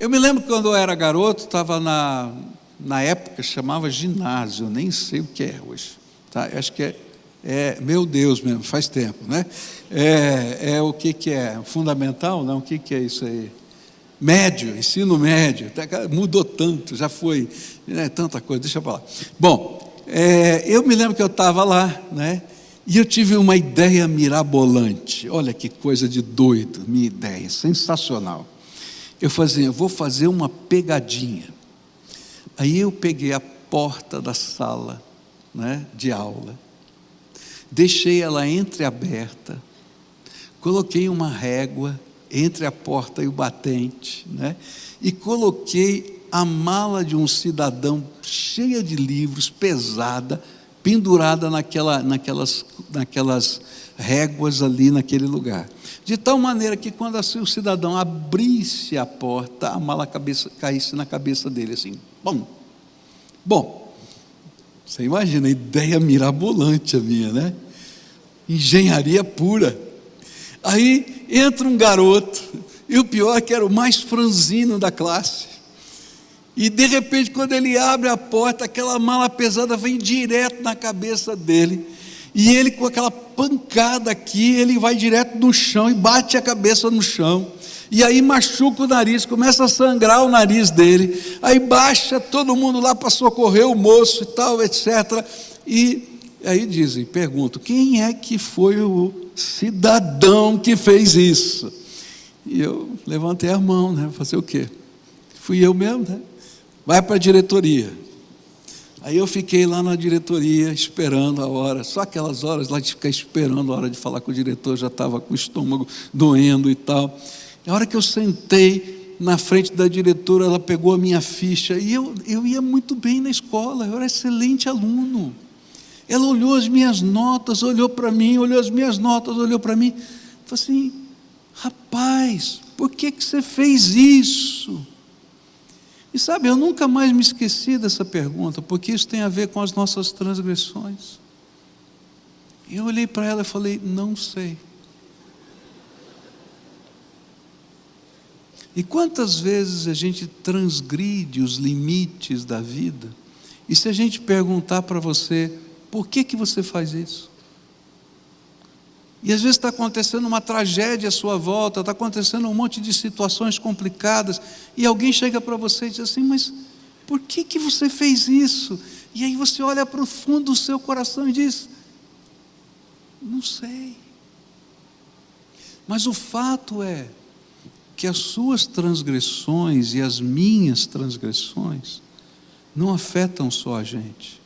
Eu me lembro que quando eu era garoto, estava na época chamava ginásio, eu nem sei o que é hoje, tá? Eu acho que meu Deus mesmo, faz tempo, né? O que é? Fundamental? Não, o que é isso aí? Médio, ensino médio, mudou tanto, já foi, né, tanta coisa, deixa para lá. Bom, eu me lembro que eu estava lá, né? E eu tive uma ideia mirabolante. Olha que coisa de doido, minha ideia, sensacional. Eu vou fazer uma pegadinha. Aí eu peguei a porta da sala, né, de aula, deixei ela entreaberta, coloquei uma régua entre a porta e o batente, né, e coloquei a mala de um cidadão cheia de livros, pesada, pendurada naquelas réguas ali naquele lugar, de tal maneira que quando assim o cidadão abrisse a porta, a mala caísse na cabeça dele assim, bom, você imagina, ideia mirabolante a minha, né? Engenharia pura. Aí entra um garoto, e o pior é que era o mais franzino da classe, e de repente quando ele abre a porta, aquela mala pesada vem direto na cabeça dele, e ele com aquela pancada aqui, ele vai direto no chão e bate a cabeça no chão, e aí machuca o nariz, começa a sangrar o nariz dele, aí baixa todo mundo lá para socorrer o moço e tal, etc. E aí perguntam, quem é que foi o cidadão que fez isso? E eu levantei a mão, né? Fazer o quê? Fui eu mesmo, né? Vai para a diretoria. Aí eu fiquei lá na diretoria esperando a hora, só aquelas horas lá de ficar esperando a hora de falar com o diretor, já estava com o estômago doendo e tal. Na hora que eu sentei na frente da diretora, ela pegou a minha ficha, e eu ia muito bem na escola, eu era excelente aluno. Ela olhou as minhas notas, olhou para mim, olhou as minhas notas, olhou para mim, falou assim, rapaz, por que você fez isso? E sabe, eu nunca mais me esqueci dessa pergunta, porque isso tem a ver com as nossas transgressões. E eu olhei para ela e falei, não sei. E quantas vezes a gente transgride os limites da vida, e se a gente perguntar para você, por que você faz isso? E às vezes está acontecendo uma tragédia à sua volta, está acontecendo um monte de situações complicadas, e alguém chega para você e diz assim, mas por que você fez isso? E aí você olha para o fundo do seu coração e diz, não sei. Mas o fato é que as suas transgressões e as minhas transgressões não afetam só a gente,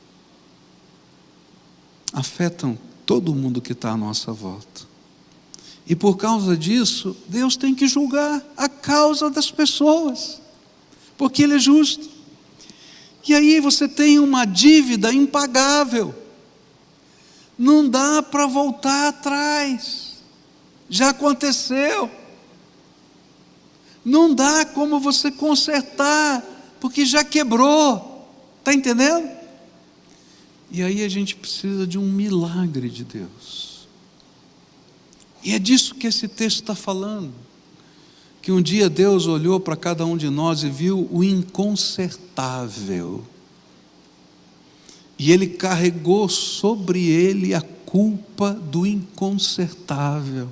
afetam todo mundo que está à nossa volta. E por causa disso, Deus tem que julgar a causa das pessoas, porque Ele é justo. E aí você tem uma dívida impagável, não dá para voltar atrás, já aconteceu. Não dá como você consertar, porque já quebrou, está entendendo? E aí a gente precisa de um milagre de Deus, e é disso que esse texto está falando, que um dia Deus olhou para cada um de nós e viu o inconsertável, e Ele carregou sobre Ele a culpa do inconsertável,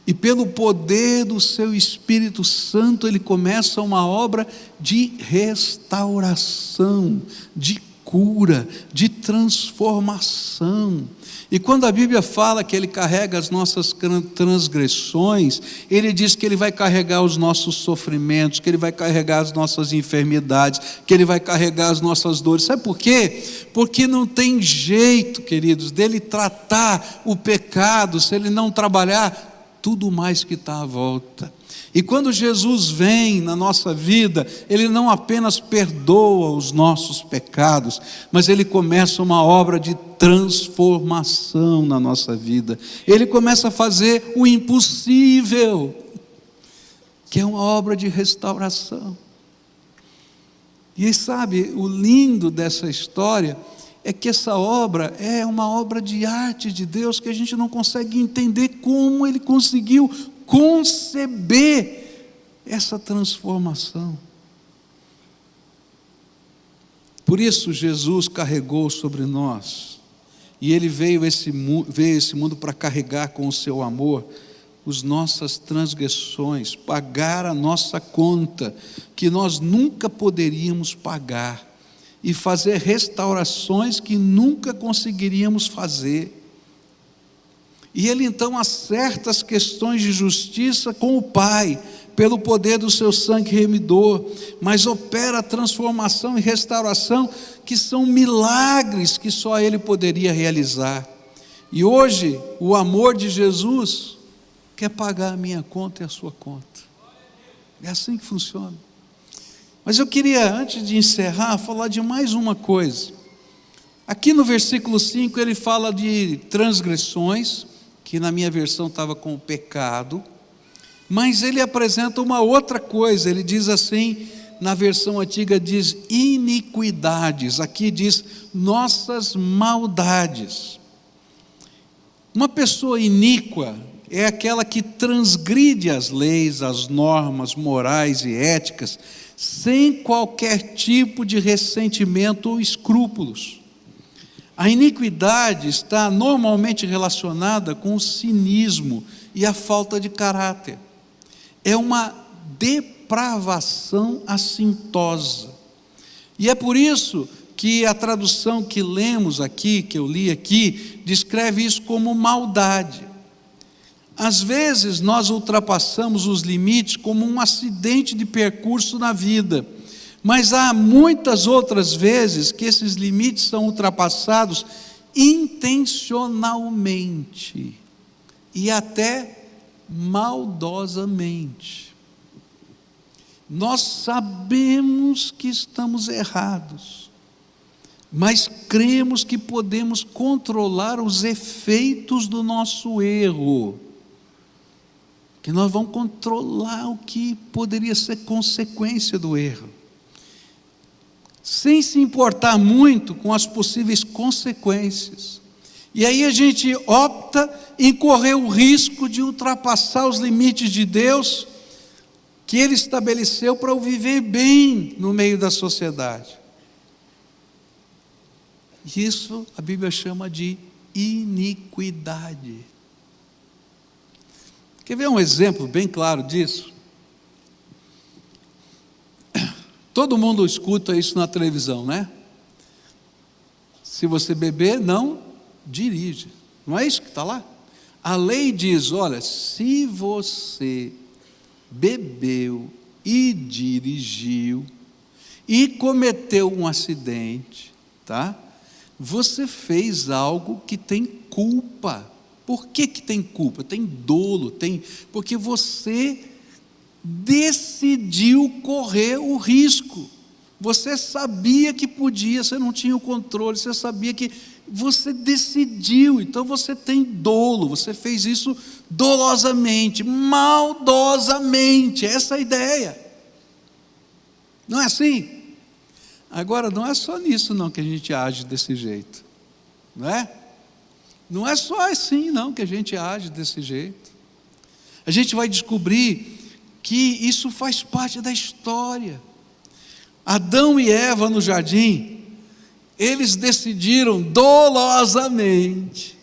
e pelo poder do seu Espírito Santo, Ele começa uma obra de restauração, de cura, de transformação. E quando a Bíblia fala que Ele carrega as nossas transgressões, Ele diz que Ele vai carregar os nossos sofrimentos, que Ele vai carregar as nossas enfermidades, que Ele vai carregar as nossas dores. Sabe por quê? Porque não tem jeito, queridos, dEle tratar o pecado, se Ele não trabalhar tudo mais que está à volta. E quando Jesus vem na nossa vida, Ele não apenas perdoa os nossos pecados, mas Ele começa uma obra de transformação na nossa vida. Ele começa a fazer o impossível, que é uma obra de restauração. E sabe, o lindo dessa história é que essa obra é uma obra de arte de Deus, que a gente não consegue entender como Ele conseguiu conceber essa transformação. Por isso Jesus carregou sobre nós, e Ele veio esse mundo para carregar com o seu amor as nossas transgressões, pagar a nossa conta, que nós nunca poderíamos pagar, e fazer restaurações que nunca conseguiríamos fazer. E Ele então acerta as questões de justiça com o Pai, pelo poder do seu sangue remidor, mas opera a transformação e restauração, que são milagres que só Ele poderia realizar. E hoje, o amor de Jesus quer pagar a minha conta e a sua conta. É assim que funciona. Mas eu queria, antes de encerrar, falar de mais uma coisa. Aqui no versículo 5 ele fala de transgressões, que na minha versão estava com o pecado, mas ele apresenta uma outra coisa. Ele diz assim, na versão antiga diz iniquidades, aqui diz nossas maldades. Uma pessoa iníqua é aquela que transgride as leis, as normas morais e éticas, sem qualquer tipo de ressentimento ou escrúpulos. A iniquidade está normalmente relacionada com o cinismo e a falta de caráter. É uma depravação assintosa. E é por isso que a tradução que lemos aqui, que eu li aqui, descreve isso como maldade. Às vezes nós ultrapassamos os limites como um acidente de percurso na vida, mas há muitas outras vezes que esses limites são ultrapassados intencionalmente e até maldosamente. Nós sabemos que estamos errados, mas cremos que podemos controlar os efeitos do nosso erro, que nós vamos controlar o que poderia ser consequência do erro, sem se importar muito com as possíveis consequências. E aí a gente opta em correr o risco de ultrapassar os limites de Deus, que Ele estabeleceu para eu viver bem no meio da sociedade. Isso a Bíblia chama de iniquidade. Quer ver um exemplo bem claro disso? Todo mundo escuta isso na televisão, né? Se você beber, não dirige. Não é isso que está lá? A lei diz, olha, se você bebeu e dirigiu e cometeu um acidente, tá? Você fez algo que tem culpa. Por que tem culpa? Tem dolo, porque você decidiu correr o risco. Você sabia que podia, você não tinha o controle, você sabia que você decidiu, então você tem dolo, você fez isso dolosamente, maldosamente, essa é a ideia. Não é assim? Agora, não é só nisso não que a gente age desse jeito, não é? Não é só assim não que a gente age desse jeito. A gente vai descobrir que isso faz parte da história. Adão e Eva no jardim, eles decidiram dolosamente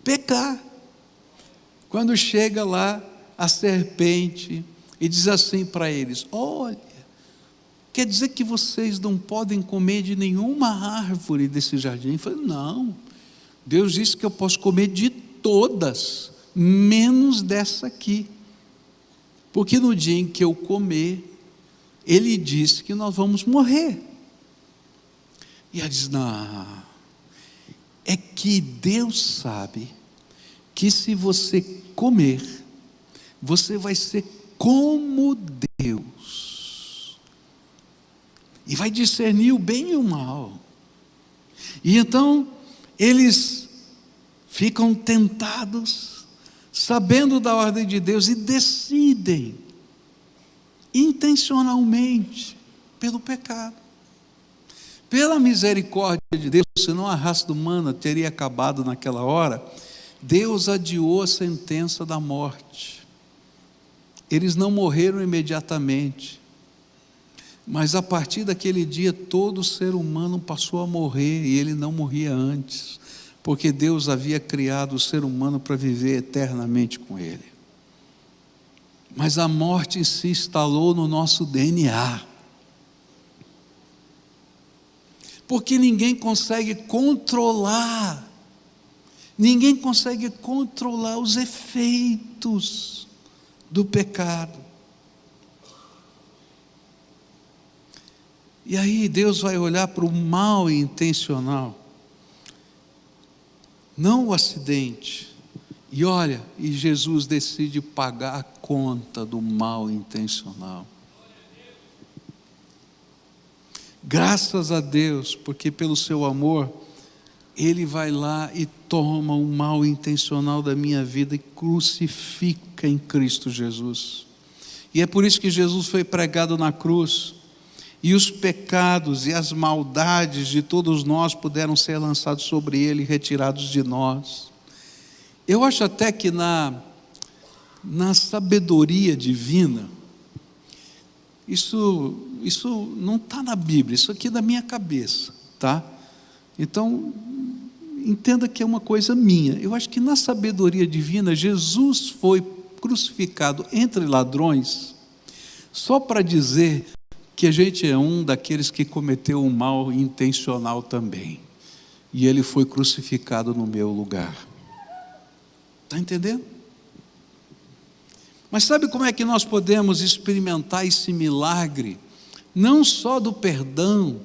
pecar. Quando chega lá a serpente e diz assim para eles, olha, quer dizer que vocês não podem comer de nenhuma árvore desse jardim? Eu falei, não, Deus disse que eu posso comer de todas, menos dessa aqui, porque no dia em que eu comer, Ele disse que nós vamos morrer. E ela diz, não, é que Deus sabe que se você comer, você vai ser como Deus, e vai discernir o bem e o mal. E então eles ficam tentados, sabendo da ordem de Deus, e decidem intencionalmente pelo pecado. Pela misericórdia de Deus, senão a raça humana teria acabado naquela hora, Deus adiou a sentença da morte. Eles não morreram imediatamente, mas a partir daquele dia todo ser humano passou a morrer, e ele não morria antes, porque Deus havia criado o ser humano para viver eternamente com ele. Mas a morte se instalou no nosso DNA, porque ninguém consegue controlar os efeitos do pecado. E aí Deus vai olhar para o mal intencional, não o acidente, e olha, e Jesus decide pagar a conta do mal intencional. Graças a Deus, porque pelo seu amor, Ele vai lá e toma o mal intencional da minha vida e crucifica em Cristo Jesus. E é por isso que Jesus foi pregado na cruz, e os pecados e as maldades de todos nós puderam ser lançados sobre Ele e retirados de nós. Eu acho até que na sabedoria divina, isso não está na Bíblia, isso aqui é da minha cabeça, tá? Então, entenda que é uma coisa minha. Eu acho que na sabedoria divina, Jesus foi crucificado entre ladrões, só para dizer que a gente é um daqueles que cometeu um mal intencional também, e Ele foi crucificado no meu lugar. Está entendendo? Mas sabe como é que nós podemos experimentar esse milagre, não só do perdão,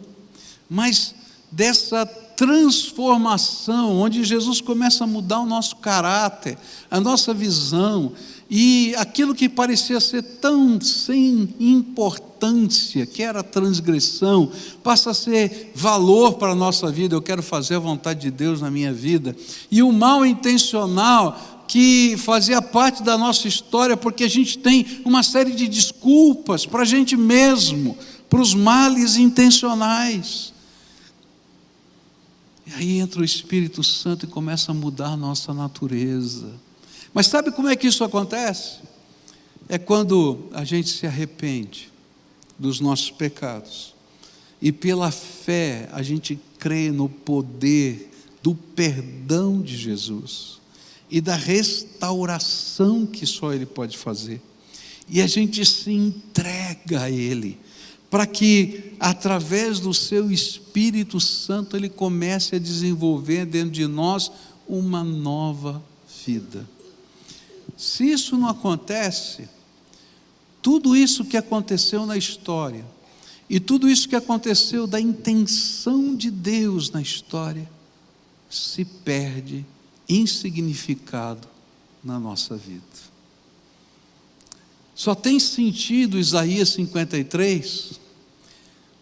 mas dessa transformação, onde Jesus começa a mudar o nosso caráter, a nossa visão, e aquilo que parecia ser tão sem importância, que era transgressão, passa a ser valor para a nossa vida. Eu quero fazer a vontade de Deus na minha vida, e o mal intencional, que fazia parte da nossa história, porque a gente tem uma série de desculpas para a gente mesmo, para os males intencionais. E aí entra o Espírito Santo e começa a mudar a nossa natureza. Mas sabe como é que isso acontece? É quando a gente se arrepende dos nossos pecados, e pela fé a gente crê no poder do perdão de Jesus e da restauração que só Ele pode fazer, e a gente se entrega a Ele, para que através do seu Espírito Santo Ele comece a desenvolver dentro de nós uma nova vida. Se isso não acontece, tudo isso que aconteceu na história, e tudo isso que aconteceu da intenção de Deus na história, se perde insignificado na nossa vida. Só tem sentido Isaías 53,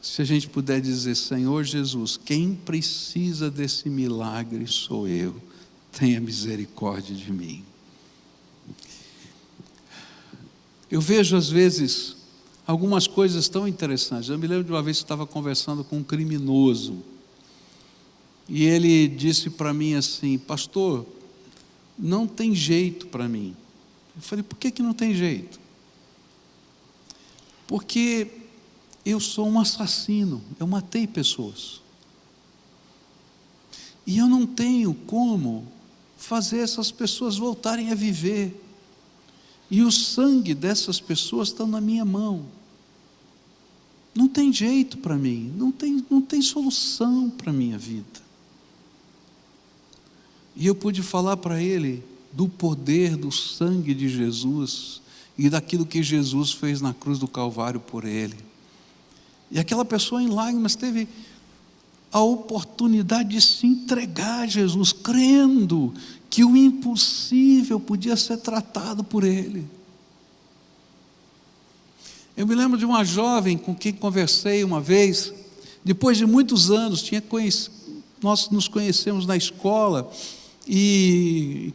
se a gente puder dizer: Senhor Jesus, quem precisa desse milagre sou eu, tenha misericórdia de mim. Eu vejo às vezes algumas coisas tão interessantes. Eu me lembro de uma vez que eu estava conversando com um criminoso, e ele disse para mim assim: pastor, não tem jeito para mim. Eu falei: por que não tem jeito? Porque eu sou um assassino, eu matei pessoas, e eu não tenho como fazer essas pessoas voltarem a viver, e o sangue dessas pessoas está na minha mão. Não tem jeito para mim, não tem solução para a minha vida. E eu pude falar para ele do poder do sangue de Jesus e daquilo que Jesus fez na cruz do Calvário por ele. E aquela pessoa em lágrimas teve a oportunidade de se entregar a Jesus, crendo que o impossível podia ser tratado por ele. Eu me lembro de uma jovem com quem conversei uma vez, depois de muitos anos, nós nos conhecemos na escola, e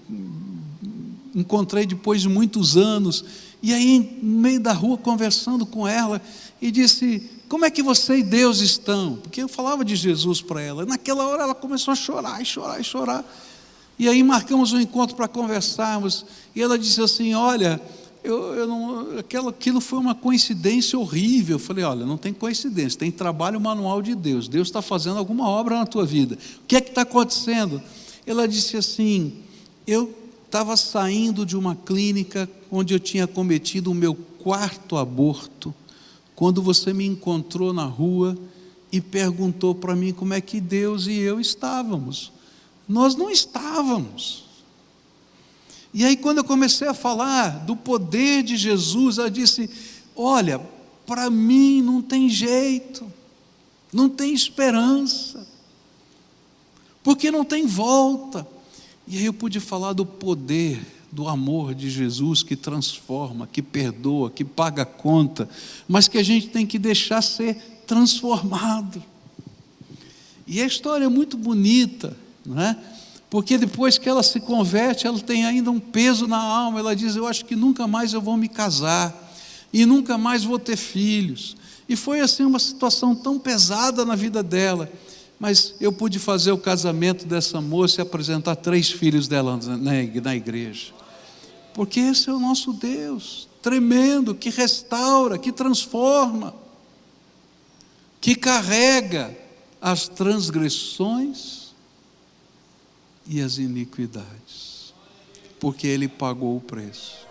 encontrei depois de muitos anos, e aí no meio da rua conversando com ela, e disse: como é que você e Deus estão? Porque eu falava de Jesus para ela. Naquela hora ela começou a chorar, e chorar, e chorar. E aí marcamos um encontro para conversarmos, e ela disse assim: olha, eu não, aquilo foi uma coincidência horrível. Eu falei, olha, não tem coincidência, tem trabalho manual de Deus. Deus está fazendo alguma obra na tua vida. O que é que está acontecendo? Ela disse assim, eu estava saindo de uma clínica onde eu tinha cometido o meu 4º aborto, quando você me encontrou na rua e perguntou para mim como é que Deus e eu estávamos. Nós não estávamos. E aí, quando eu comecei a falar do poder de Jesus, ela disse, olha, para mim não tem jeito, não tem esperança, porque não tem volta. E aí eu pude falar do poder, do amor de Jesus, que transforma, que perdoa, que paga a conta, mas que a gente tem que deixar ser transformado. E a história é muito bonita, não é? Porque depois que ela se converte, ela tem ainda um peso na alma. Ela diz, eu acho que nunca mais eu vou me casar, e nunca mais vou ter filhos. E foi assim uma situação tão pesada na vida dela, mas eu pude fazer o casamento dessa moça e apresentar 3 filhos dela na igreja, porque esse é o nosso Deus, tremendo, que restaura, que transforma, que carrega as transgressões e as iniquidades, porque Ele pagou o preço.